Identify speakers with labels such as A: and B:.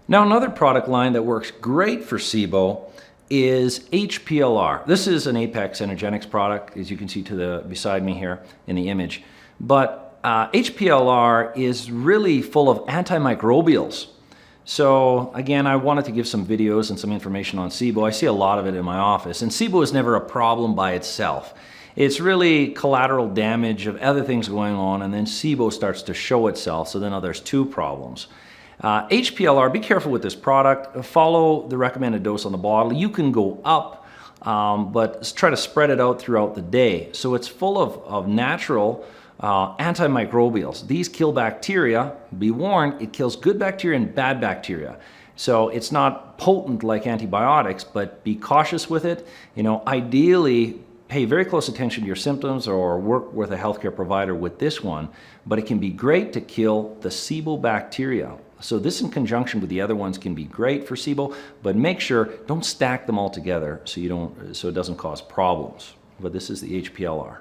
A: Now, another product line that works great for SIBO is H-PLR. This is an Apex Energetics product, as you can see beside me here in the image. But H-PLR is really full of antimicrobials. So again, I wanted to give some videos and some information on SIBO. I see a lot of it in my office, and SIBO is never a problem by itself. It's really collateral damage of other things going on, and then SIBO starts to show itself, so then now there's two problems. H-PLR, be careful with this product. Follow the recommended dose on the bottle. You can go up, but try to spread it out throughout the day. So it's full of natural antimicrobials. These kill bacteria. Be warned, it kills good bacteria and bad bacteria. So it's not potent like antibiotics, but be cautious with it. Ideally, pay very close attention to your symptoms or work with a healthcare provider with this one, but it can be great to kill the SIBO bacteria. So this in conjunction with the other ones can be great for SIBO, but make sure don't stack them all together so it doesn't cause problems. But this is the H-PLR.